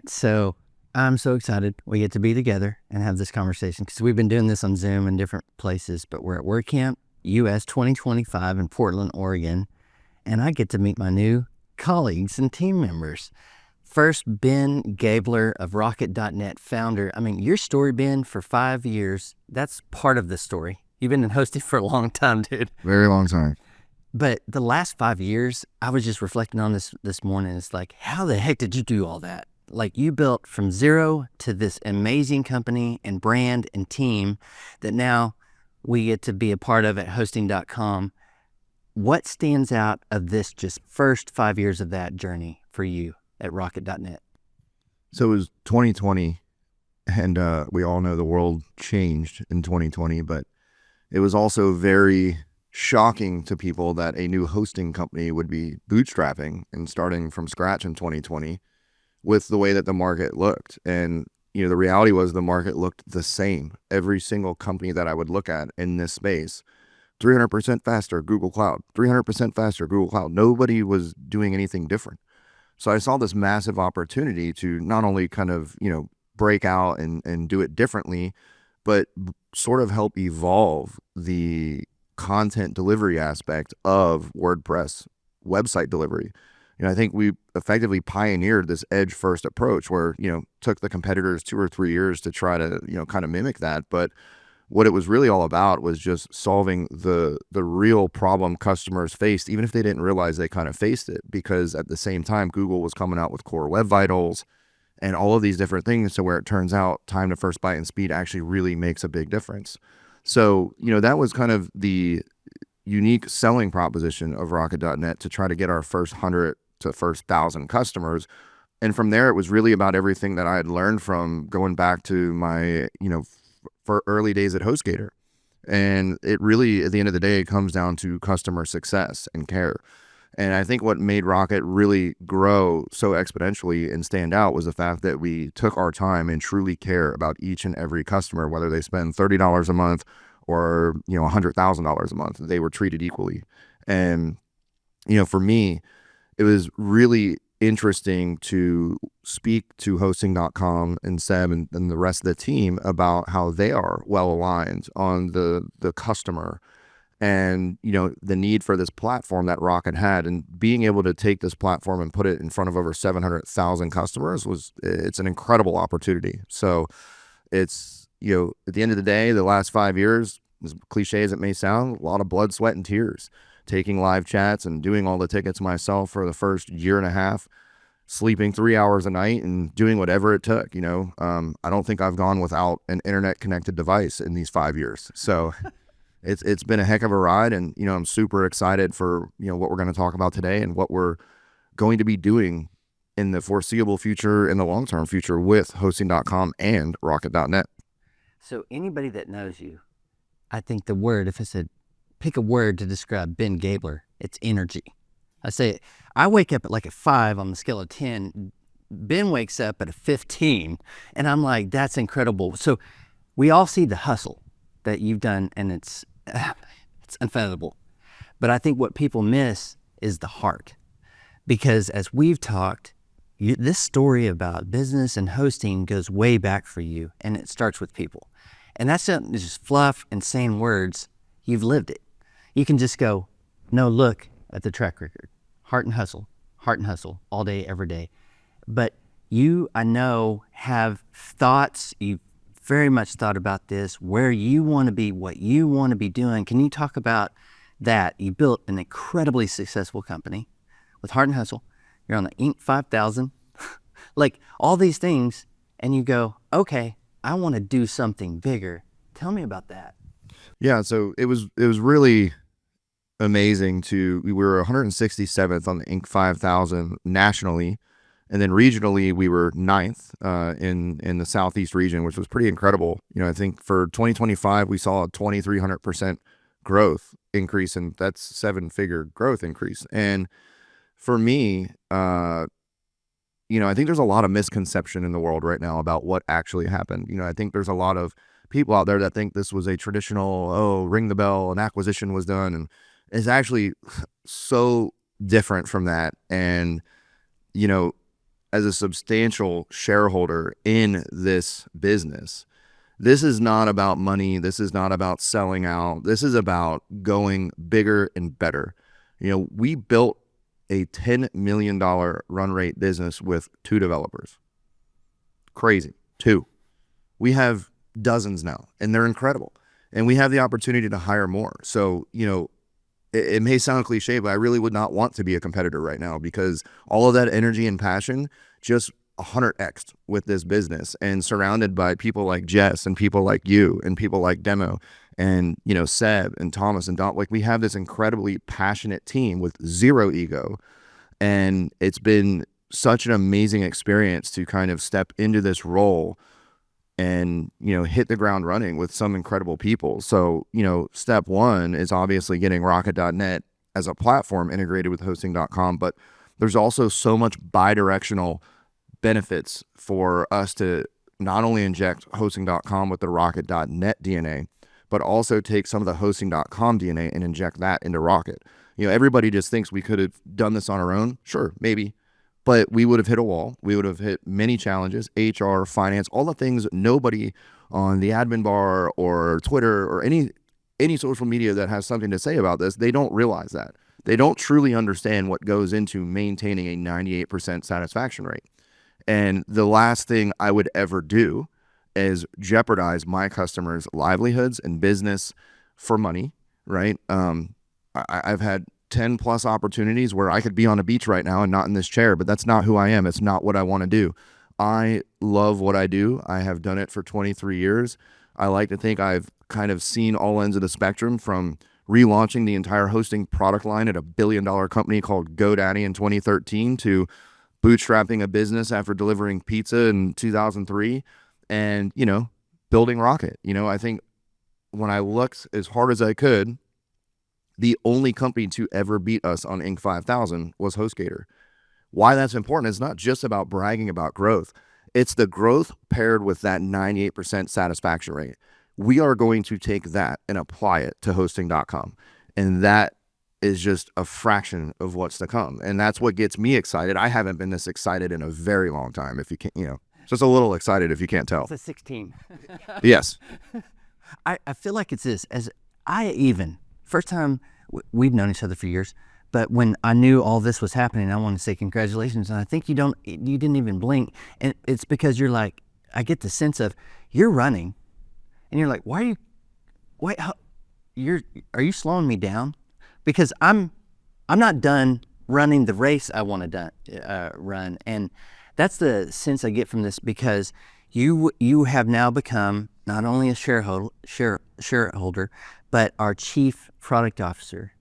So I'm so excited we get to be together and have this conversation because we've been doing this on Zoom in different places, but we're at WordCamp US 2025 in Portland, Oregon, and I get to meet my new colleagues and team members. First, Ben Gabler of Rocket.net, founder. I mean, your story, Ben, for 5 years, that's part of the story. You've been in hosting for a long time, dude. Very long time. But the last 5 years, I was just reflecting on this morning. It's like, how the heck did you do all that? Like, you built from zero to this amazing company and brand and team that now we get to be a part of at hosting.com. What stands out of this just first 5 years of that journey for you at Rocket.net? So it was 2020, and we all know the world changed in 2020, but it was also very shocking to people that a new hosting company would be bootstrapping and starting from scratch in 2020 with the way that the market looked. And, the reality was the market looked the same. Every single company that I would look at in this space, 300% faster, Google Cloud, 300% faster, Google Cloud. Nobody was doing anything different. So I saw this massive opportunity to not only kind of, break out and do it differently, but sort of help evolve the content delivery aspect of WordPress website delivery. I think we effectively pioneered this edge first approach where, took the competitors 2 or 3 years to try to, kind of mimic that. But what it was really all about was just solving the real problem customers faced, even if they didn't realize they kind of faced it, because at the same time, Google was coming out with Core Web Vitals and all of these different things. So where it turns out time to first byte and speed actually really makes a big difference. So, that was kind of the unique selling proposition of Rocket.net to try to get our first 100 to first 1,000 customers. And from there, it was really about everything that I had learned from going back to my, for early days at HostGator. And it really, at the end of the day, it comes down to customer success and care. And I think what made Rocket really grow so exponentially and stand out was the fact that we took our time and truly care about each and every customer, whether they spend $30 a month or, $100,000 a month. They were treated equally. And, for me, it was really interesting to speak to hosting.com and Seb and the rest of the team about how they are well aligned on the customer and, the need for this platform that Rocket had, and being able to take this platform and put it in front of over 700,000 customers it's an incredible opportunity. So it's, at the end of the day, the last 5 years, as cliche as it may sound, a lot of blood, sweat, and tears, taking live chats and doing all the tickets myself for the first year and a half, sleeping 3 hours a night and doing whatever it took. I don't think I've gone without an internet connected device in these 5 years. So it's been a heck of a ride, and I'm super excited for what we're going to talk about today and what we're going to be doing in the foreseeable future, in the long-term future, with hosting.com and Rocket.net. So anybody that knows you, I think the word, if I said pick a word to describe Ben Gabler, it's energy. I wake up at like a 5 on the scale of 10. Ben wakes up at a 15, and I'm like, that's incredible. So we all see the hustle that you've done, and it's unfathomable. But I think what people miss is the heart, because as we've talked, this story about business and hosting goes way back for you, and it starts with people. And that's not just fluff and saying words. You've lived it. You can just go, no, look at the track record. Heart and hustle, all day, every day. But you, I know, have thoughts. You've very much thought about this, where you want to be, what you want to be doing. Can you talk about that? You built an incredibly successful company with heart and hustle. You're on the Inc. 5000, like all these things. And you go, okay, I want to do something bigger. Tell me about that. Yeah, so it was really amazing we were 167th on the Inc. 5000 nationally, and then regionally we were 9th in the Southeast region, which was pretty incredible. I think for 2025 we saw a 2,300% growth increase, and that's 7-figure growth increase. And for me, I think there's a lot of misconception in the world right now about what actually happened. I think there's a lot of people out there that think this was a traditional, ring the bell, an acquisition was done, and it's actually so different from that. And, as a substantial shareholder in this business, this is not about money. This is not about selling out. This is about going bigger and better. We built a $10 million run rate business with 2 developers. Crazy. 2. We have dozens now, and they're incredible. And we have the opportunity to hire more. So, it may sound cliche, but I really would not want to be a competitor right now, because all of that energy and passion just 100x'd with this business, and surrounded by people like Jess and people like you and people like Demo and, Seb and Thomas and Don. Like, we have this incredibly passionate team with 0 ego. And it's been such an amazing experience to kind of step into this role and, hit the ground running with some incredible people. So, step 1 is obviously getting Rocket.net as a platform integrated with hosting.com, but there's also so much bi-directional benefits for us to not only inject hosting.com with the Rocket.net DNA, but also take some of the hosting.com DNA and inject that into Rocket. Everybody just thinks we could have done this on our own. Sure, maybe. But we would have hit a wall. We would have hit many challenges, HR, finance, all the things nobody on the admin bar or Twitter or any social media that has something to say about this, they don't realize that. They don't truly understand what goes into maintaining a 98% satisfaction rate. And the last thing I would ever do is jeopardize my customers' livelihoods and business for money, right? I've had 10 plus opportunities where I could be on a beach right now and not in this chair, but that's not who I am. It's not what I want to do. I love what I do. I have done it for 23 years. I like to think I've kind of seen all ends of the spectrum, from relaunching the entire hosting product line at a $1 billion company called GoDaddy in 2013 to bootstrapping a business after delivering pizza in 2003 and, building Rocket. I think when I looked as hard as I could, the only company to ever beat us on Inc. 5000 was HostGator. Why that's important is not just about bragging about growth. It's the growth paired with that 98% satisfaction rate. We are going to take that and apply it to hosting.com. And that is just a fraction of what's to come. And that's what gets me excited. I haven't been this excited in a very long time. If you can't, just a little excited if you can't tell. It's a 16. Yes. I feel like it's this. First time, we've known each other for years, but when I knew all this was happening, I wanted to say congratulations. And I think you didn't even blink. And it's because you're like, I get the sense of you're running and you're like, are you slowing me down? Because I'm not done running the race I want to run. And that's the sense I get from this, because you have now become not only a shareholder, but our chief product officer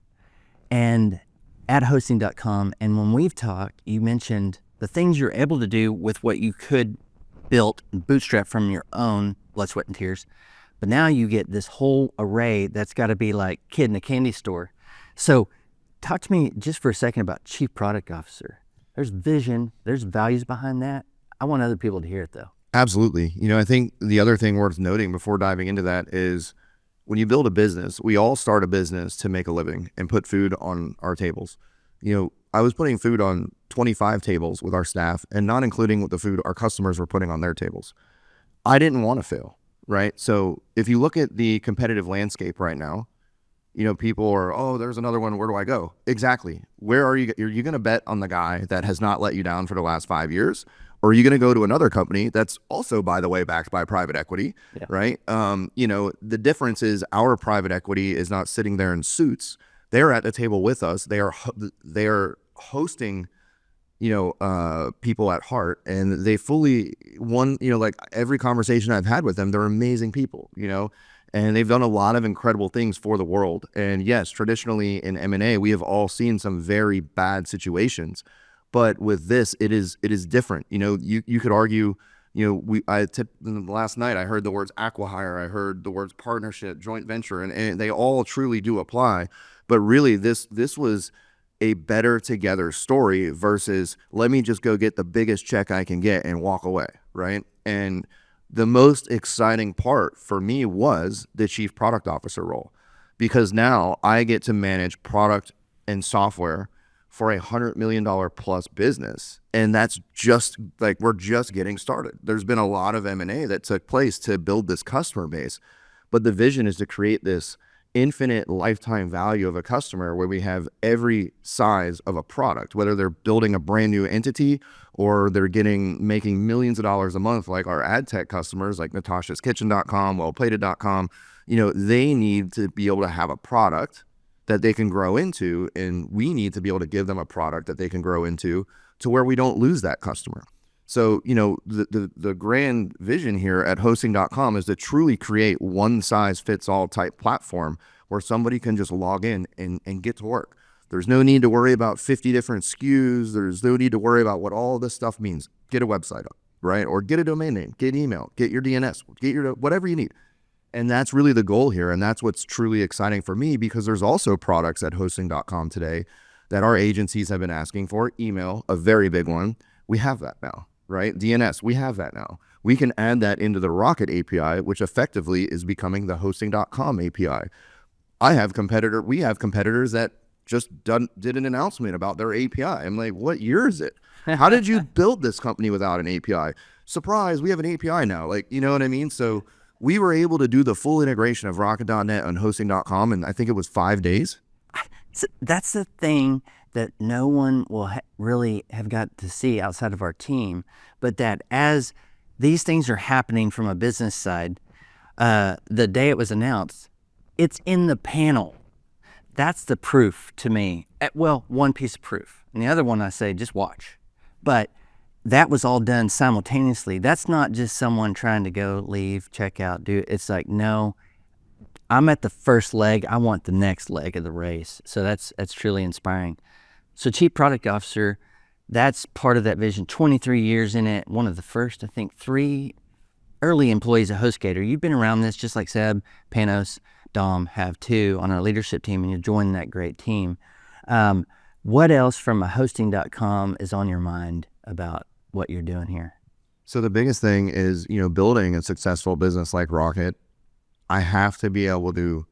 and at hosting.com. And when we've talked, you mentioned the things you're able to do with what you could build and bootstrap from your own blood, sweat, and tears. But now you get this whole array that's got to be like kid in a candy store. So talk to me just for a second about chief product officer. There's vision, there's values behind that. I want other people to hear it though. Absolutely. I think the other thing worth noting before diving into that is, when you build a business, we all start a business to make a living and put food on our tables. I was putting food on 25 tables with our staff, and not including what the food our customers were putting on their tables. I didn't want to fail, right? So if you look at the competitive landscape right now, people are, oh, there's another one. Where do I go? Exactly. Where are you? Are you going to bet on the guy that has not let you down for the last 5 years? Or are you going to go to another company that's also, by the way, backed by private equity, right? The difference is our private equity is not sitting there in suits. They're at the table with us. They are hosting, people at heart, and they fully like every conversation I've had with them, they're amazing people, and they've done a lot of incredible things for the world. And yes, traditionally in M&A, we have all seen some very bad situations. But with this, it is different. You could argue, last night I heard the words acqui-hire, I heard the words partnership, joint venture, and they all truly do apply. But really, this was a better together story versus let me just go get the biggest check I can get and walk away, right? And the most exciting part for me was the chief product officer role, because now I get to manage product and software for $100 million plus business. And that's just like, we're just getting started. There's been a lot of M&A that took place to build this customer base. But the vision is to create this infinite lifetime value of a customer where we have every size of a product, whether they're building a brand new entity or they're making millions of dollars a month, like our ad tech customers, like natashaskitchen.com, wellplated.com. They need to be able to have a product that they can grow into, and we need to be able to give them a product that they can grow into to where we don't lose that customer. So, the grand vision here at hosting.com is to truly create one size fits all type platform where somebody can just log in and get to work. There's no need to worry about 50 different SKUs. There's no need to worry about what all this stuff means. Get a website up, right? Or get a domain name, get email, get your DNS, get your whatever you need. And that's really the goal here. And that's what's truly exciting for me, because there's also products at hosting.com today that our agencies have been asking for. Email, a very big one. We have that now, right? DNS, we have that now. We can add that into the Rocket API, which effectively is becoming the hosting.com API. We have competitors that just did an announcement about their API. I'm like, what year is it? How did you build this company without an API? Surprise, we have an API now. Like, you know what I mean? So we were able to do the full integration of Rocket.net on hosting.com, and I think it was 5 days. So that's the thing that no one will really have got to see outside of our team, but that as these things are happening from a business side, the day it was announced, it's in the panel. That's the proof to me. Well, one piece of proof. And the other one I say, just watch. But that was all done simultaneously. That's not just someone trying to go, leave, check out, do it. It's like, no, I'm at the first leg. I want the next leg of the race. So that's truly inspiring. So Chief Product Officer, that's part of that vision. 23 years in it. One of the first, I think, 3 early employees at HostGator. You've been around this just like Seb, Panos, Dom have too on our leadership team, and you're joining that great team. What else from a hosting.com is on your mind about what you're doing here? So the biggest thing is, building a successful business like Rocket, I have to be able to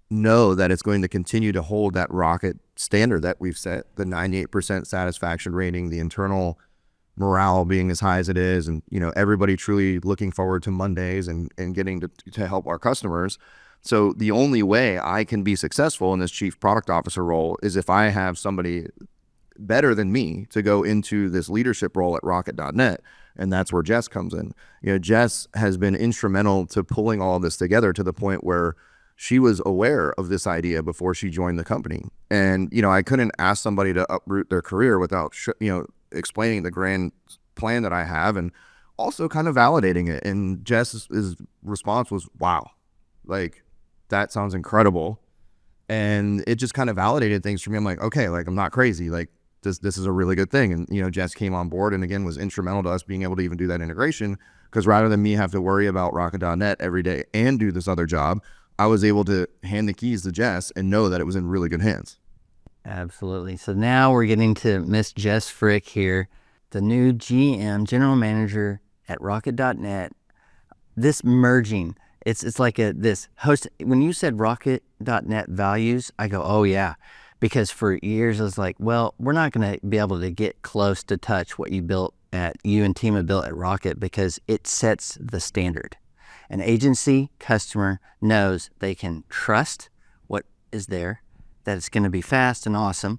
know that it's going to continue to hold that Rocket standard that we've set, the 98% satisfaction rating, the internal morale being as high as it is, and everybody truly looking forward to Mondays and getting to help our customers. So the only way I can be successful in this Chief Product Officer role is if I have somebody better than me to go into this leadership role at Rocket.net. And that's where Jess comes in. Jess has been instrumental to pulling all of this together to the point where she was aware of this idea before she joined the company. And, I couldn't ask somebody to uproot their career without, explaining the grand plan that I have and also kind of validating it. And Jess's response was, wow, like, that sounds incredible. And it just kind of validated things for me. I'm like, okay, like, I'm not crazy. Like, this is a really good thing. And, Jess came on board and again was instrumental to us being able to even do that integration, because rather than me have to worry about Rocket.net every day and do this other job, I was able to hand the keys to Jess and know that it was in really good hands. Absolutely. So now we're getting to Miss Jess Frick here, the new GM, General Manager at Rocket.net. This merging, it's like this host. When you said Rocket.net values, I go, oh yeah. Because for years I was like, well, we're not going to be able to get close to touch what you and team have built at Rocket, because it sets the standard. An agency customer knows they can trust what is there, that it's going to be fast and awesome.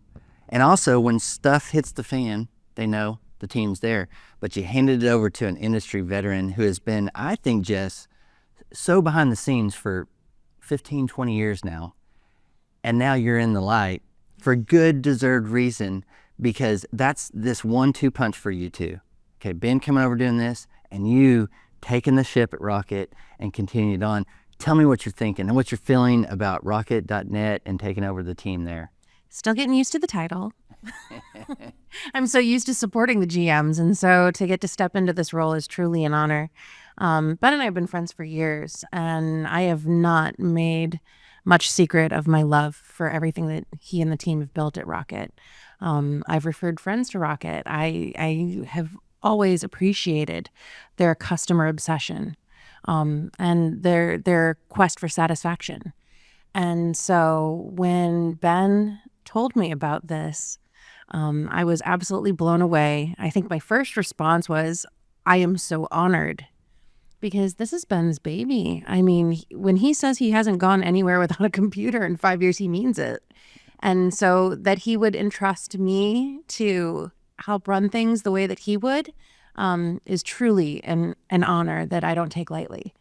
And also when stuff hits the fan, they know the team's there. But you handed it over to an industry veteran who has been, I think, Jess, so behind the scenes for 15, 20 years now. And now you're in the light for good deserved reason, because that's this 1-2 punch for you two. Okay, Ben coming over doing this, and you taking the ship at Rocket and continuing on. Tell me what you're thinking and what you're feeling about Rocket.net and taking over the team there. Still getting used to the title. I'm so used to supporting the GMs, and so to get to step into this role is truly an honor. Ben and I have been friends for years, and I have not made much secret of my love for everything that he and the team have built at Rocket. I've referred friends to Rocket. I have always appreciated their customer obsession and their quest for satisfaction. And so when Ben told me about this, I was absolutely blown away. I think my first response was, I am so honored, because this is Ben's baby. I mean, when he says he hasn't gone anywhere without a computer in 5 years, he means it. And so that he would entrust me to help run things the way that he would is truly an honor that I don't take lightly.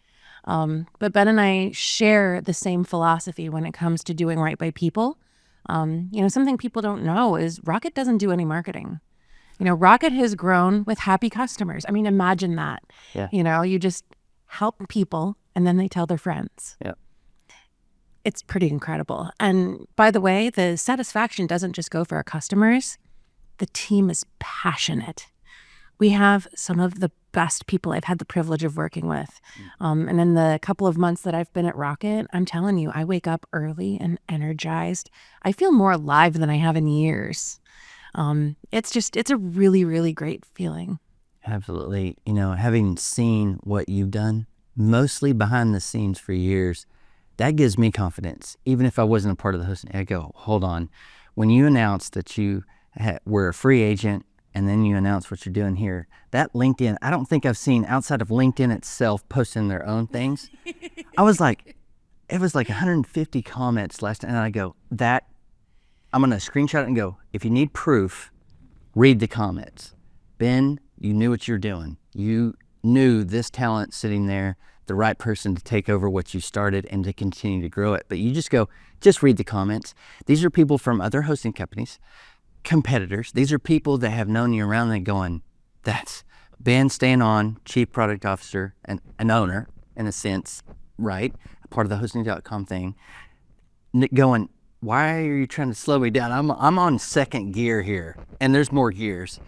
But Ben and I share the same philosophy when it comes to doing right by people. Something people don't know is Rocket doesn't do any marketing. Rocket has grown with happy customers. I mean, imagine that. Yeah. You just help people and then they tell their friends. Yeah. It's pretty incredible. And by the way, the satisfaction doesn't just go for our customers. The team is passionate. We have some of the best people I've had the privilege of working with. And in the couple of months that I've been at Rocket, I'm telling you, I wake up early and energized. I feel more alive than I have in years. It's a really, really great feeling. Absolutely. Having seen what you've done, mostly behind the scenes for years, that gives me confidence. Even if I wasn't a part of the hosting, I go, hold on. When you announced that you were a free agent, and then you announce what you're doing here, that LinkedIn, I don't think I've seen outside of LinkedIn itself posting their own things. It was like 150 comments last time. And I go, I'm going to screenshot it and go, if you need proof, read the comments. Ben, you knew what you're doing. You knew this talent sitting there, the right person to take over what you started and to continue to grow it. But you just read the comments. These are people from other hosting companies, competitors. These are people that have known you around and going, that's Ben staying on, chief product officer and an owner in a sense, right? Part of the hosting.com thing. Going, why are you trying to slow me down? I'm on second gear here and there's more gears.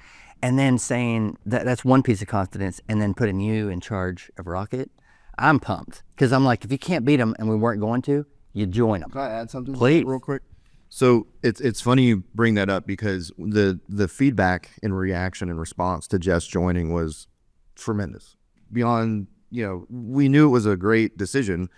And then saying that's one piece of confidence and then putting you in charge of Rocket. I'm pumped because I'm like, if you can't beat them and we weren't going to, you join them. Can I add something Please. real quick? So it's funny you bring that up because the feedback and reaction and response to Jess joining was tremendous. Beyond, we knew it was a great decision,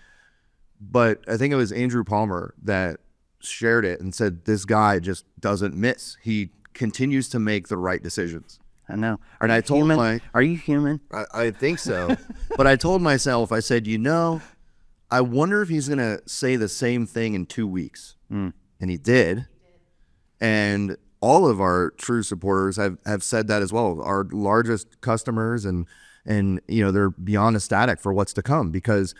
but I think it was Andrew Palmer that shared it and said, this guy just doesn't miss. He continues to make the right decisions. I know. And I told Are you human? I think so. But I told myself, I said, I wonder if he's going to say the same thing in 2 weeks. And he did. And all of our true supporters have said that as well. Our largest customers and they're beyond ecstatic for what's to come because,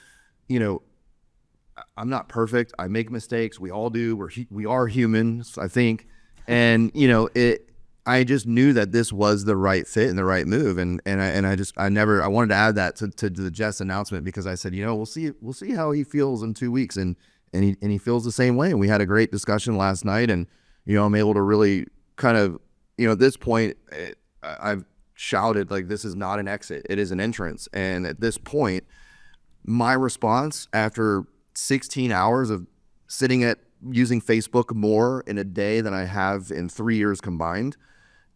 I'm not perfect. I make mistakes. We all do. We are humans, I think. And, I just knew that this was the right fit and the right move. And I wanted to add that to the Jess announcement because I said, we'll see how he feels in 2 weeks. And he feels the same way. And we had a great discussion last night. And, I'm able to really kind of, at this point, I've shouted like, this is not an exit. It is an entrance. And at this point, my response after 16 hours of using Facebook more in a day than I have in 3 years combined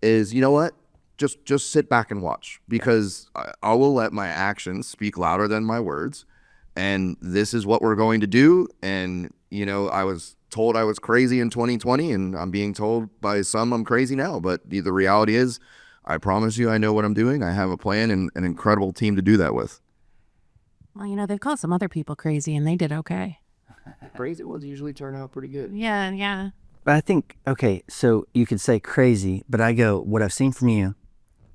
is, you know what? Just sit back and watch because I will let my actions speak louder than my words. And this is what we're going to do. And, I was told I was crazy in 2020 and I'm being told by some I'm crazy now. But the reality is, I promise you, I know what I'm doing. I have a plan and an incredible team to do that with. Well, they've called some other people crazy and they did okay. Crazy ones usually turn out pretty good. Yeah. But I think, okay, so you could say crazy, but I go, what I've seen from you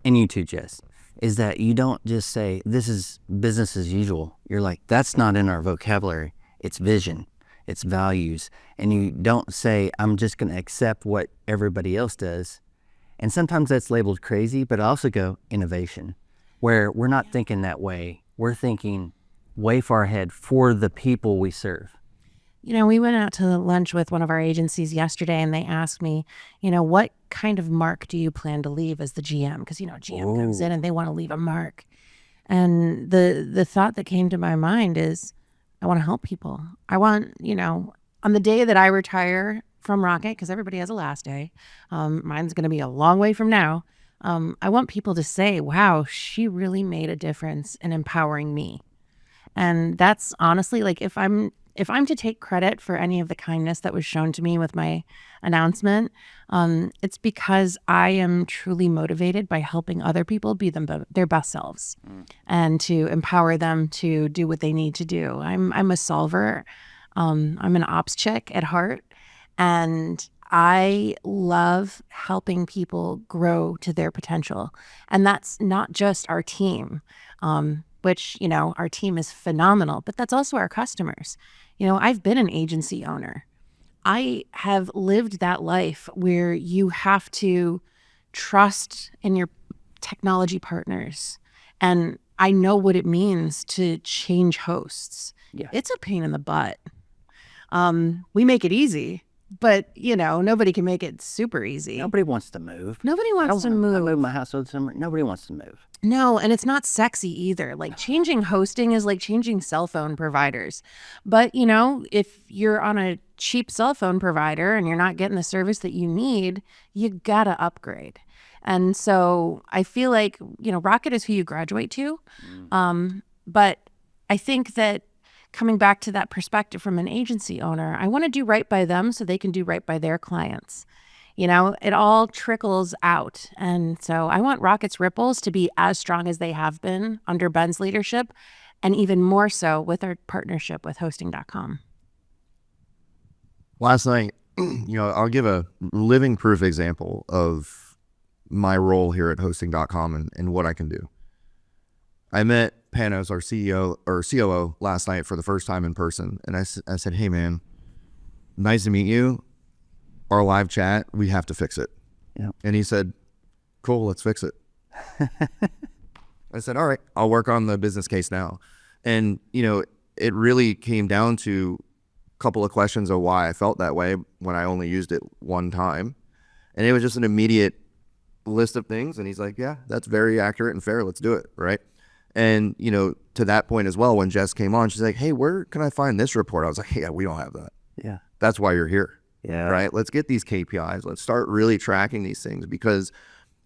and you too, Jess, is that you don't just say, this is business as usual. You're like, that's not in our vocabulary. It's vision, it's values. And you don't say, I'm just going to accept what everybody else does. And sometimes that's labeled crazy, but I also go innovation, where we're not thinking that way. We're thinking way far ahead for the people we serve. We went out to lunch with one of our agencies yesterday and they asked me, what kind of mark do you plan to leave as the GM? Because, GM comes in and they want to leave a mark. And the thought that came to my mind is, I want to help people. I want, on the day that I retire from Rocket, because everybody has a last day, mine's going to be a long way from now. I want people to say, wow, she really made a difference in empowering me. And that's honestly, like, if I'm if I'm to take credit for any of the kindness that was shown to me with my announcement, it's because I am truly motivated by helping other people be their best selves and to empower them to do what they need to do. I'm a solver. I'm an ops chick at heart, and I love helping people grow to their potential. And that's not just our team, which, our team is phenomenal, but that's also our customers. I've been an agency owner. I have lived that life where you have to trust in your technology partners. And I know what it means to change hosts. Yeah. It's a pain in the butt. We make it easy, but nobody can make it super easy. Nobody wants to move. Nobody wants to I move. moved my house over the summer. Nobody wants to move. No, and it's not sexy either. Like changing hosting is like changing cell phone providers. But, if you're on a cheap cell phone provider and you're not getting the service that you need, you gotta upgrade. And so I feel like, Rocket is who you graduate to. But I think that coming back to that perspective from an agency owner, I want to do right by them so they can do right by their clients. It all trickles out. And so I want Rocket's ripples to be as strong as they have been under Ben's leadership, and even more so with our partnership with hosting.com. Last night, I'll give a living proof example of my role here at hosting.com and what I can do. I met Panos, our CEO or COO, last night for the first time in person. And I said, hey, man, nice to meet you. Our live chat, we have to fix it. Yeah. And he said, cool, let's fix it. I said, all right, I'll work on the business case now. And, it really came down to a couple of questions of why I felt that way when I only used it one time. And it was just an immediate list of things. And he's like, yeah, that's very accurate and fair. Let's do it. Right. And, to that point as well, when Jess came on, she's like, hey, where can I find this report? I was like, hey, yeah, we don't have that. Yeah. That's why you're here. Yeah. Right. Let's get these KPIs. Let's start really tracking these things, because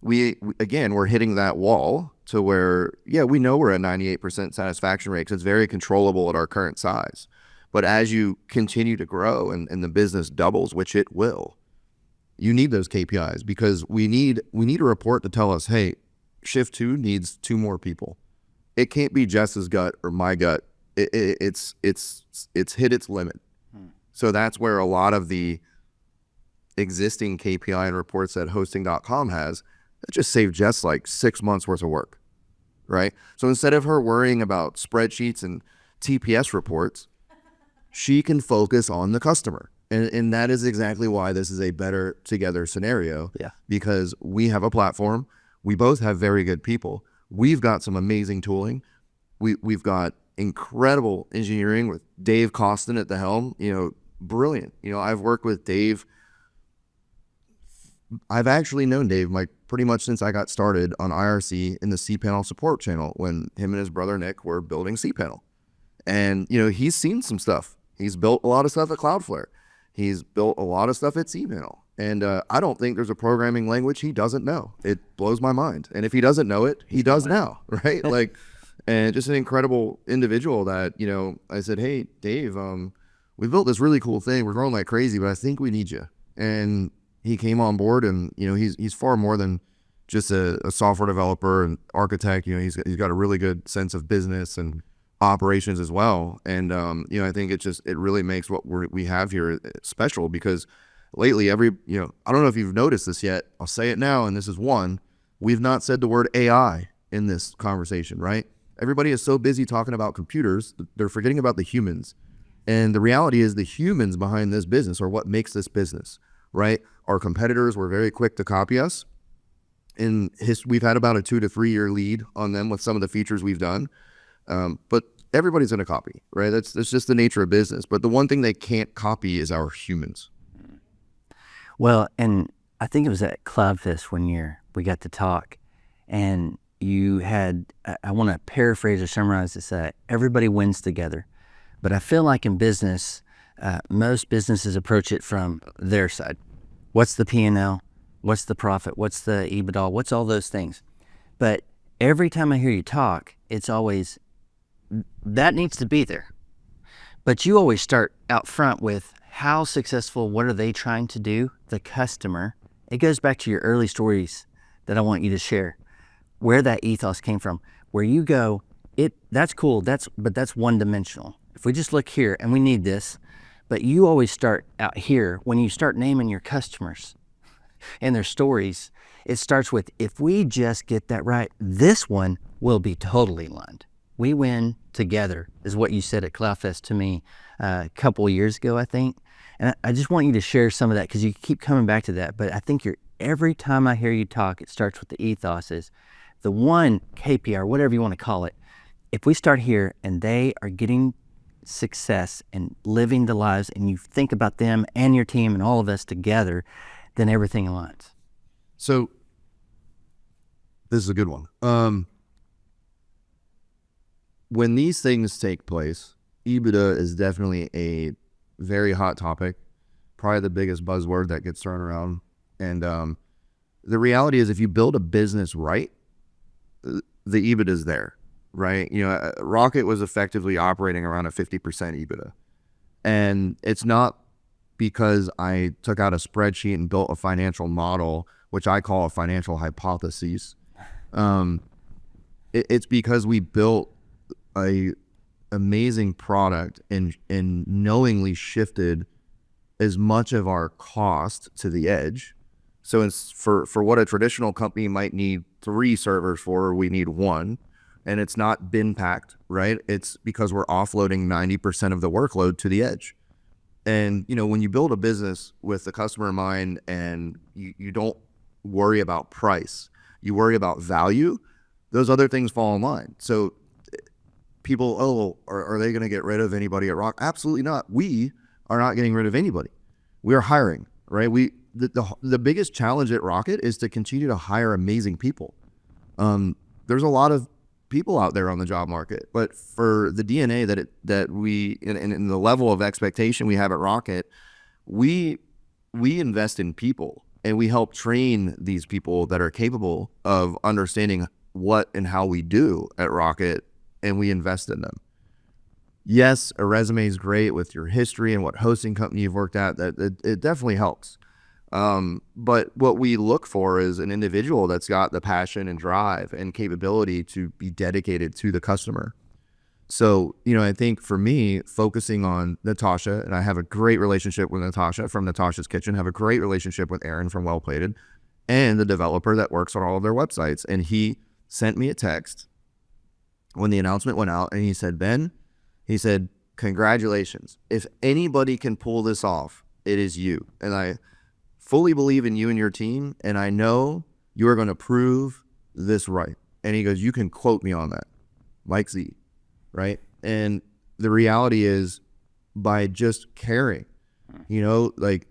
we're hitting that wall to where, yeah, we know we're at 98% satisfaction rate because it's very controllable at our current size. But as you continue to grow and the business doubles, which it will, you need those KPIs, because we need a report to tell us, hey, shift 2 needs 2 more people. It can't be Jess's gut or my gut. It's hit its limit. So that's where a lot of the existing KPI and reports that hosting.com has, that just saved Jess like 6 months worth of work, right? So instead of her worrying about spreadsheets and TPS reports, she can focus on the customer. And that is exactly why this is a better together scenario. Yeah. Because we have a platform. We both have very good people. We've got some amazing tooling. We've got incredible engineering with Dave Costin at the helm, brilliant. I've worked with Dave. I've actually known Dave pretty much since I got started on IRC in the cPanel support channel when him and his brother Nick were building cPanel. And, he's seen some stuff. He's built a lot of stuff at Cloudflare. He's built a lot of stuff at cPanel. And I don't think there's a programming language he doesn't know. It blows my mind. And if he doesn't know it, he does now, right? And just an incredible individual that, I said, hey, Dave, we built this really cool thing. We're growing like crazy, but I think we need you. And he came on board, and, he's far more than just a software developer and architect. He's got a really good sense of business and operations as well. And, I think it really makes what we have here special, because lately I don't know if you've noticed this yet. I'll say it now. And this is one, we've not said the word AI in this conversation, right? Everybody is so busy talking about computers, they're forgetting about the humans. And the reality is the humans behind this business are what makes this business, right? Our competitors were very quick to copy us. We've had about a 2 to 3 year lead on them with some of the features we've done. But everybody's going to copy, right? That's just the nature of business. But the one thing they can't copy is our humans. Well, and I think it was at CloudFest one year we got to talk, and you had, I want to paraphrase or summarize this, everybody wins together. But I feel like in business, most businesses approach it from their side. What's the P&L? What's the profit? What's the EBITDA? What's all those things? But every time I hear you talk, it's always, that needs to be there. But you always start out front with how successful, what are they trying to do, the customer. It goes back to your early stories that I want you to share, where that ethos came from, where you go, that's cool, but that's one dimensional. If we just look here and we need this, but you always start out here when you start naming your customers and their stories. It starts with, if we just get that right, this one will be totally aligned. We win together, is what you said at CloudFest to me a couple of years ago, I think. And I just want you to share some of that because you keep coming back to that. But I think every time I hear you talk, it starts with the ethos is the one KPI, whatever you want to call it. If we start here and they are getting success and living the lives, and you think about them and your team and all of us together, then everything aligns. So this is a good one. When these things take place, EBITDA is definitely a very hot topic, probably the biggest buzzword that gets thrown around. And the reality is, if you build a business right, the EBITDA is there, right? You know, Rocket was effectively operating around a 50% EBITDA. And it's not because I took out a spreadsheet and built a financial model, which I call a financial hypothesis. It's because we built a amazing product and knowingly shifted as much of our cost to the edge. So it's for what a traditional company might need 3 servers for, we need 1. And it's not bin packed, right? It's because we're offloading 90% of the workload to the edge. And, you know, when you build a business with the customer in mind and you don't worry about price, you worry about value, those other things fall in line. So people, are they going to get rid of anybody at Rock? Absolutely not. We are not getting rid of anybody. We are hiring, right? The biggest challenge at Rocket is to continue to hire amazing people. There's a lot of people out there on the job market, but for the DNA that we and the level of expectation we have at Rocket, we invest in people and we help train these people that are capable of understanding what and how we do at Rocket, and we invest in them. Yes, a resume is great with your history and what hosting company you've worked at. That it definitely helps. But what we look for is an individual that's got the passion and drive and capability to be dedicated to the customer. So, you know, I think for me, focusing on Natasha, and I have a great relationship with Natasha from Natasha's Kitchen, have a great relationship with Aaron from Well Plated, and the developer that works on all of their websites. And he sent me a text when the announcement went out, and he said, Ben, he said, congratulations. If anybody can pull this off, it is you. And I fully believe in you and your team, and I know you are going to prove this right. And he goes, you can quote me on that, Mike Z, right? And the reality is, by just caring, you know, like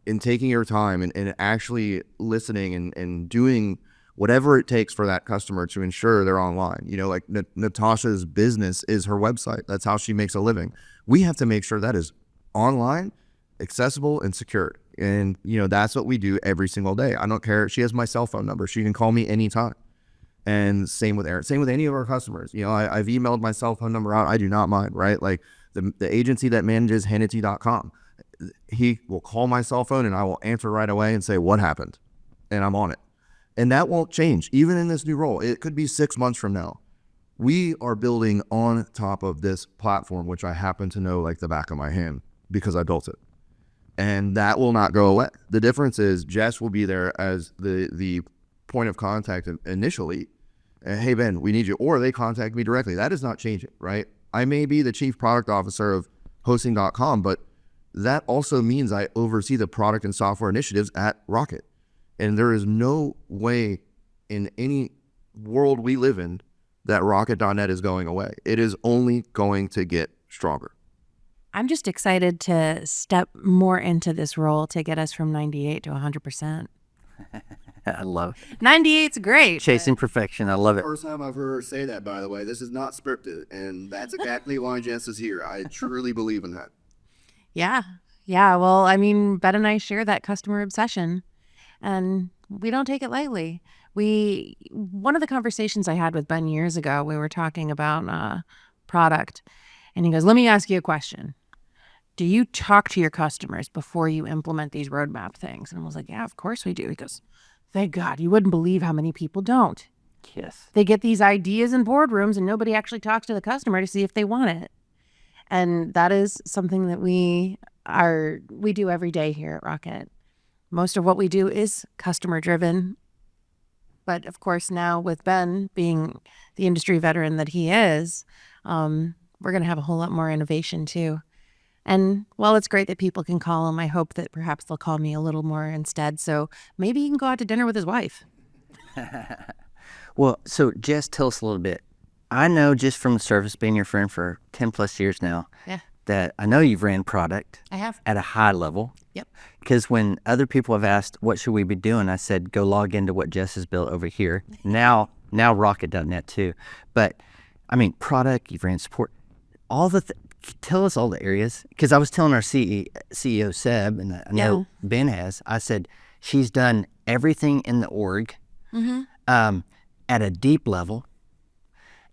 in taking your time and actually listening and doing whatever it takes for that customer to ensure they're online. You know, like Natasha's business is her website. That's how she makes a living. We have to make sure that is online, accessible, and secured. And, you know, that's what we do every single day. I don't care. She has my cell phone number. She can call me anytime. And same with Aaron. Same with any of our customers. You know, I've emailed my cell phone number out. I do not mind, right? Like the agency that manages Hannity.com, he will call my cell phone and I will answer right away and say, what happened? And I'm on it. And that won't change, even in this new role. It could be 6 months from now. We are building on top of this platform, which I happen to know like the back of my hand because I built it. And that will not go away. The difference is Jess will be there as the point of contact initially. Hey, Ben, we need you. Or they contact me directly. That is not changing, right? I may be the chief product officer of hosting.com, but that also means I oversee the product and software initiatives at Rocket. And there is no way in any world we live in that Rocket.net is going away. It is only going to get stronger. I'm just excited to step more into this role to get us from 98 to 100%. I love it. 98's great. Chasing perfection. I love it. First time I've heard her say that, by the way. This is not scripted, and that's exactly why Jess is here. I truly believe in that. Yeah. Yeah. Well, I mean, Ben and I share that customer obsession, and we don't take it lightly. One of the conversations I had with Ben years ago, we were talking about product, And he goes, let me ask you a question. Do you talk to your customers before you implement these roadmap things? And I was like, yeah, of course we do. He goes, thank God. You wouldn't believe how many people don't. Yes. They get these ideas in boardrooms and nobody actually talks to the customer to see if they want it. And that is something that we do every day here at Rocket. Most of what we do is customer driven. But of course, now with Ben being the industry veteran that he is, we're going to have a whole lot more innovation too. And while it's great that people can call him, I hope that perhaps they'll call me a little more instead. So maybe he can go out to dinner with his wife. Well, so Jess, tell us a little bit. I know just from the service, being your friend for 10 plus years now, Yeah. that I know you've ran product I have. at a high level. Yep. Because when other people have asked, what should we be doing? I said, go log into what Jess has built over here. Now Rocket.net too. But I mean, product, you've ran support, all the tell us all the areas. Because I was telling our CEO, Seb, and I know Ben has, I said, she's done everything in the org at a deep level.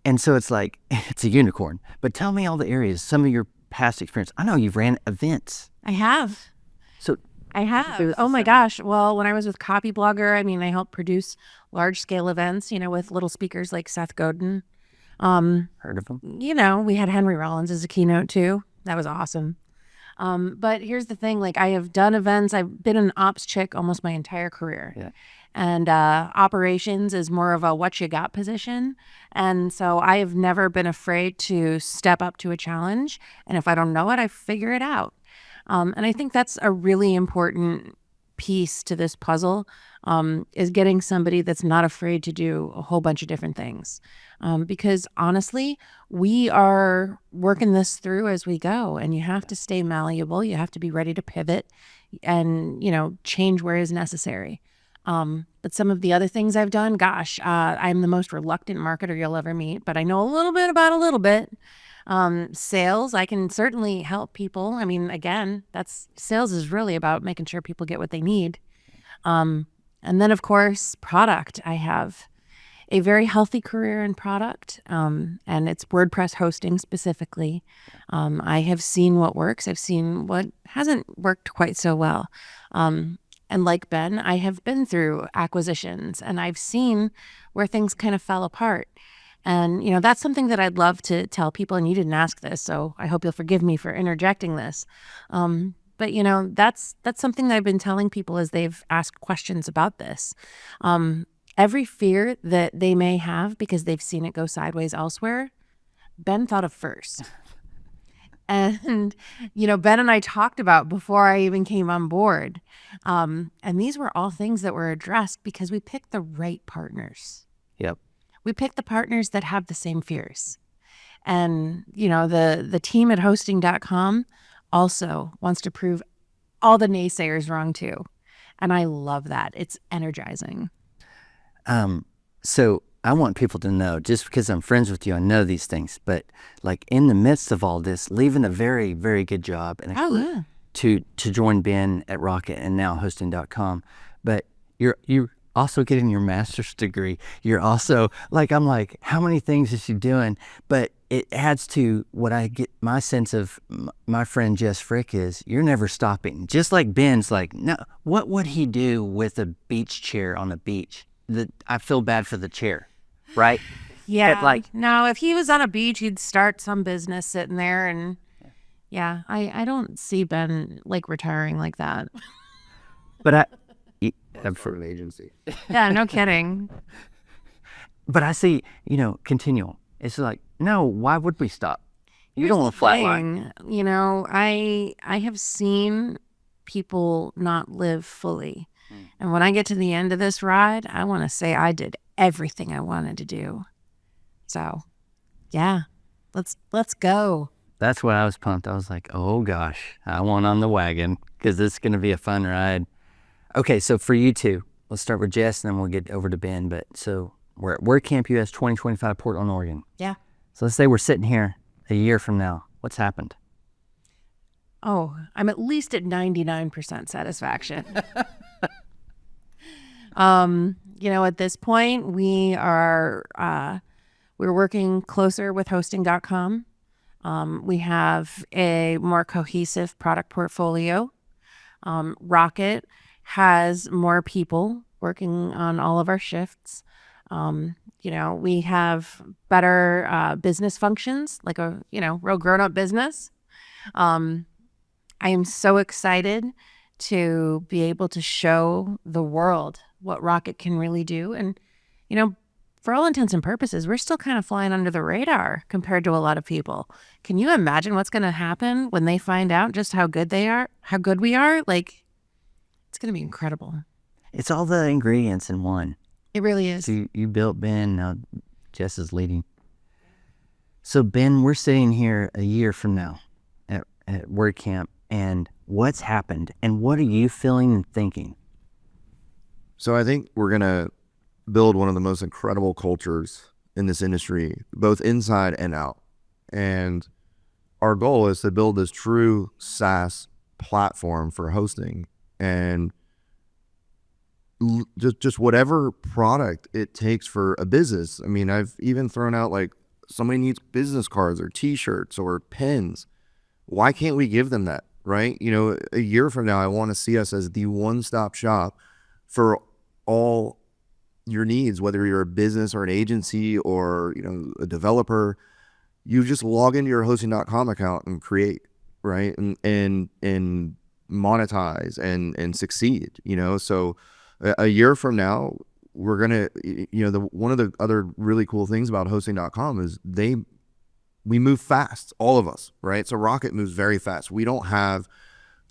And so it's like, it's a unicorn. But tell me all the areas, some of your past experience. I know you've ran events. I have. So I have. Oh my gosh. Well, when I was with Copy Blogger, I mean, I helped produce large scale events, with little speakers like Seth Godin. Heard of them? We had Henry Rollins as a keynote too. That was awesome. But here's the thing, like I have done events. I've been an ops chick almost my entire career. Yeah. And operations is more of a what you got position. And so I have never been afraid to step up to a challenge. And if I don't know it, I figure it out. And I think that's a really important piece to this puzzle, is getting somebody that's not afraid to do a whole bunch of different things. Because honestly, we are working this through as we go, and you have to stay malleable. You have to be ready to pivot and, change where is necessary. But some of the other things I've done, gosh, I'm the most reluctant marketer you'll ever meet, but I know a little bit about a little bit. Sales, I can certainly help people. I mean, again, sales is really about making sure people get what they need. And then of course, product. I have a very healthy career in product, and it's WordPress hosting specifically. I have seen what works. I've seen what hasn't worked quite so well. And like Ben, I have been through acquisitions and I've seen where things kind of fell apart. And, that's something that I'd love to tell people. And you didn't ask this, so I hope you'll forgive me for interjecting this. But, that's something that I've been telling people as they've asked questions about this. Every fear that they may have because they've seen it go sideways elsewhere, Ben thought of first. And, Ben and I talked about before I even came on board. And these were all things that were addressed because we picked the right partners. Yep. We picked the partners that have the same fears. And, the team at hosting.com also wants to prove all the naysayers wrong too. And I love that. It's energizing. So I want people to know, just because I'm friends with you, I know these things, but like in the midst of all this, leaving a very, very good job and to join Ben at Rocket and now hosting.com, but you're also getting your master's degree. You're also I'm like, how many things is she doing? But it adds to what I get, my sense of my friend Jess Frick is, you're never stopping. Just like Ben's like, no, what would he do with a beach chair on a beach? I feel bad for the chair, right? Yeah. No, if he was on a beach, he'd start some business sitting there. And I don't see Ben retiring like that. But I'm for an agency. Yeah, no kidding. But I see, continual. It's like, no, why would we stop? You don't want to flatline. I have seen people not live fully. And when I get to the end of this ride, I want to say I did everything I wanted to do. So, yeah, let's go. That's why I was pumped. I was like, oh gosh, I want on the wagon because this is going to be a fun ride. Okay, so for you two, let's start with Jess and then we'll get over to Ben. But so we're at WordCamp US 2025, Portland, Oregon. Yeah. So let's say we're sitting here a year from now. What's happened? Oh, I'm at least at 99% satisfaction. At this point, we're working closer with hosting.com. We have a more cohesive product portfolio. Rocket has more people working on all of our shifts. We have better business functions, like a, real grown-up business. I am so excited to be able to show the world what Rocket can really do. And, for all intents and purposes, we're still kind of flying under the radar compared to a lot of people. Can you imagine what's going to happen when they find out just how good we are? Like, it's going to be incredible. It's all the ingredients in one. It really is. So you built Ben, now Jess is leading. So Ben, we're sitting here a year from now at WordCamp, and what's happened, and what are you feeling and thinking? So I think we're going to build one of the most incredible cultures in this industry, both inside and out. And our goal is to build this true SaaS platform for hosting, and just whatever product it takes for a business. I mean, I've even thrown out, like, somebody needs business cards or t-shirts or pens. Why can't we give them that, right? A year from now, I want to see us as the one-stop shop for all your needs, whether you're a business or an agency or, a developer. You just log into your hosting.com account and create, right? And monetize and succeed, So a year from now, we're going to, one of the other really cool things about hosting.com is we move fast, all of us, right? So Rocket moves very fast. We don't have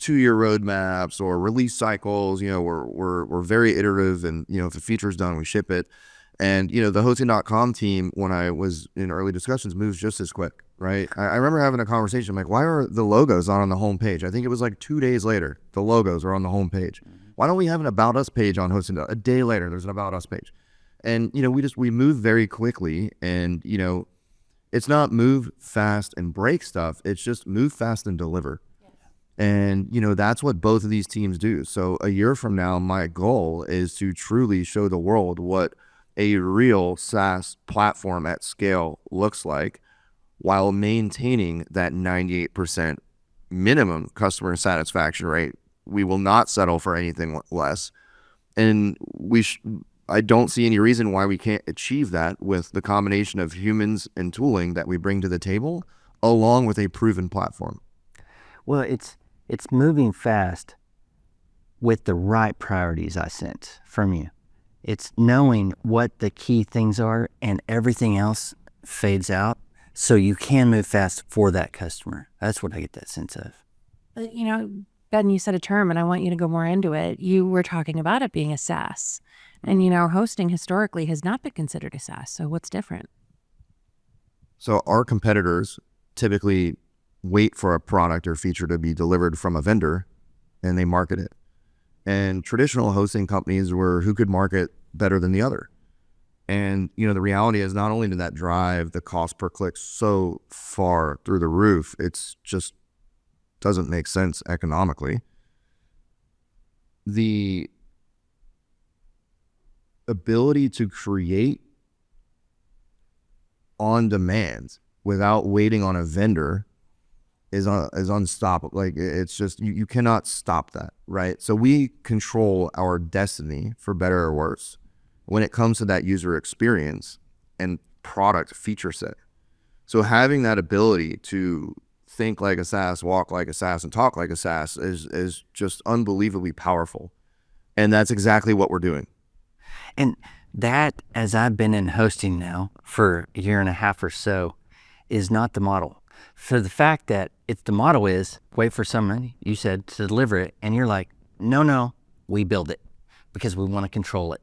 2-year roadmaps or release cycles. We're very iterative, and if a feature's done, we ship it. And the hosting.com team, when I was in early discussions, moves just as quick, right? I remember having a conversation. I'm like, why are the logos not on the home page? I think it was like 2 days later, the logos are on the home page. Why don't we have an About Us page on hosting? A day later, there's an About Us page. And we move very quickly, and it's not move fast and break stuff. It's just move fast and deliver. And, that's what both of these teams do. So a year from now, my goal is to truly show the world what a real SaaS platform at scale looks like, while maintaining that 98% minimum customer satisfaction rate. We will not settle for anything less. And I don't see any reason why we can't achieve that with the combination of humans and tooling that we bring to the table, along with a proven platform. Well, it's moving fast with the right priorities, I sense, from you. It's knowing what the key things are, and everything else fades out, so you can move fast for that customer. That's what I get that sense of. But, Ben, you said a term, and I want you to go more into it. You were talking about it being a SaaS. And, hosting historically has not been considered a SaaS. So what's different? So our competitors typically wait for a product or feature to be delivered from a vendor, and they market it. And traditional hosting companies were who could market better than the other. And, the reality is, not only did that drive the cost per click so far through the roof, it's just doesn't make sense economically. The ability to create on demand without waiting on a vendor is unstoppable. Like, it's just, you cannot stop that, right? So we control our destiny, for better or worse, when it comes to that user experience and product feature set. So having that ability to think like a SaaS, walk like a SaaS, and talk like a SaaS is just unbelievably powerful. And that's exactly what we're doing. And that, as I've been in hosting now for a year and a half or so, is not the model. For the fact that if the model is wait for someone, you said, to deliver it, and you're like, no, we build it because we want to control it.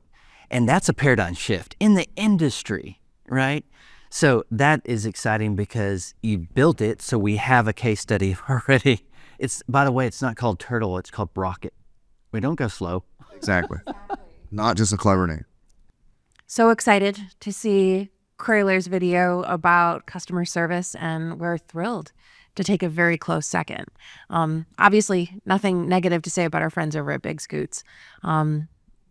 And that's a paradigm shift in the industry, right? So that is exciting because you built it, so we have a case study already. By the way, it's not called Turtle, it's called Rocket. We don't go slow. Exactly. Not just a clever name. So excited to see Cory Miller's video about customer service, and we're thrilled to take a very close second. Obviously, nothing negative to say about our friends over at Big Scoots.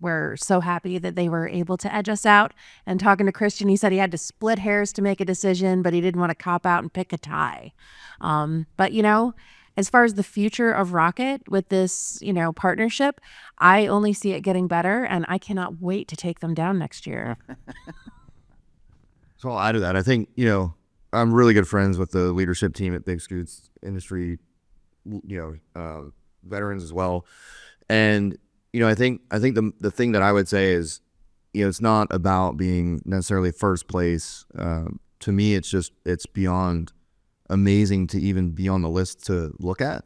we're so happy that they were able to edge us out. And talking to Christian, he said he had to split hairs to make a decision, but he didn't want to cop out and pick a tie. But, you know, as far as the future of Rocket with this, you know, partnership, I only see it getting better, and I cannot wait to take them down next year. So I'll add to that. I think, you know, I'm really good friends with the leadership team at Big Scoots Industry, you know, veterans as well. And, you know, I think the thing that I would say is, you know, it's not about being necessarily first place. To me, it's beyond amazing to even be on the list to look at.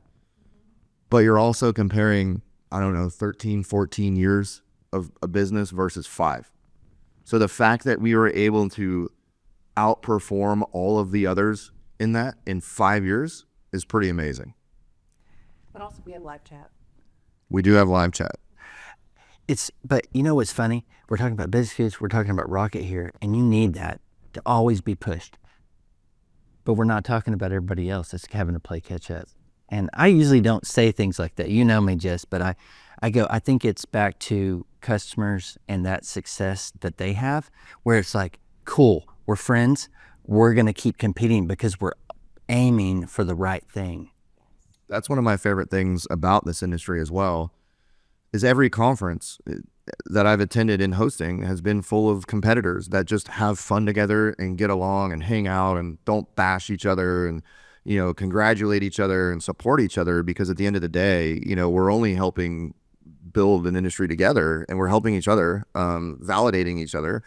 But you're also comparing, I don't know, 13, 14 years of a business versus 5. So the fact that we were able to outperform all of the others in that in 5 years is pretty amazing. But also we have live chat. We do have live chat. But you know what's funny? We're talking about biscuits, we're talking about Rocket here, and you need that to always be pushed. But we're not talking about everybody else that's having to play catch up. And I usually don't say things like that. You know me, Jess, but I think it's back to customers and that success that they have, where it's like, cool, we're friends, we're going to keep competing because we're aiming for the right thing. That's one of my favorite things about this industry as well, is every conference that I've attended in hosting has been full of competitors that just have fun together and get along and hang out and don't bash each other and, you know, congratulate each other and support each other, because at the end of the day, you know, we're only helping build an industry together, and we're helping each other, validating each other.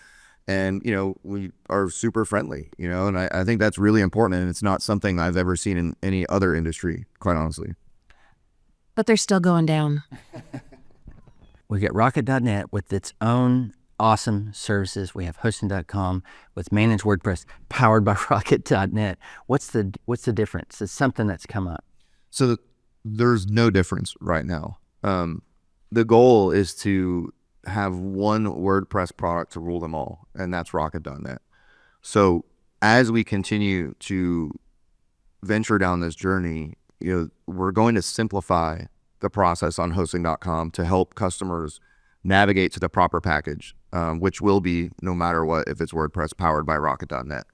And, you know, we are super friendly, you know, and I think that's really important. And it's not something I've ever seen in any other industry, quite honestly. But they're still going down. We got Rocket.net with its own awesome services. We have hosting.com with managed WordPress powered by Rocket.net. What's the difference? It's something that's come up. So there's no difference right now. The goal is to have one WordPress product to rule them all, and that's Rocket.net. So as we continue to venture down this journey, you know, we're going to simplify the process on hosting.com to help customers navigate to the proper package, which will be no matter what, if it's WordPress powered by Rocket.net.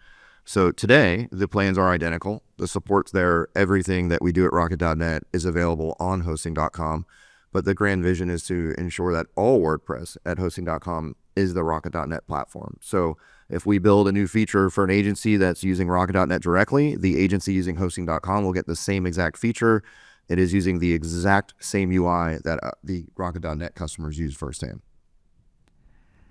So today, the plans are identical. The support's there. Everything that we do at Rocket.net is available on hosting.com. But the grand vision is to ensure that all WordPress at hosting.com is the Rocket.net platform. So if we build a new feature for an agency that's using Rocket.net directly, the agency using hosting.com will get the same exact feature. It is using the exact same UI that the Rocket.net customers use firsthand.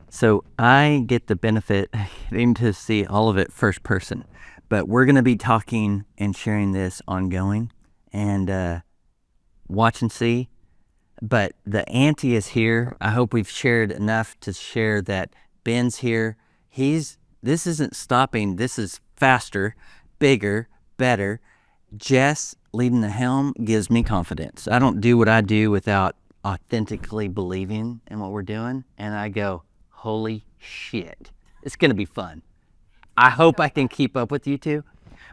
So I get the benefit of getting to see all of it first person, but we're going to be talking and sharing this ongoing and watch and see. But the ante is here. I hope we've shared enough to share that Ben's here. This isn't stopping. This is faster, bigger, better. Jess leading the helm gives me confidence. I don't do what I do without authentically believing in what we're doing. And I go, holy shit, it's going to be fun. I hope I can keep up with you two.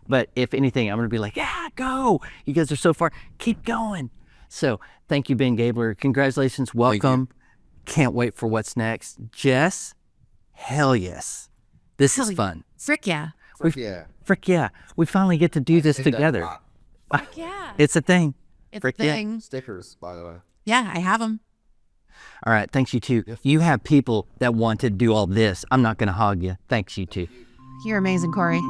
But if anything, I'm going to be like, yeah, go. You guys are so far. Keep going. So thank you, Ben Gabler. Congratulations. Welcome. Can't wait for what's next. Jess, hell yes. This is fun. Frick yeah. Frick yeah. We finally get to do this together. Frick yeah. It's a thing. It's Frick a yeah. thing. Stickers, by the way. Yeah, I have them. All right. Thanks, you two. You have people that want to do all this. I'm not going to hog you. Thanks, you two. You're amazing, Cory.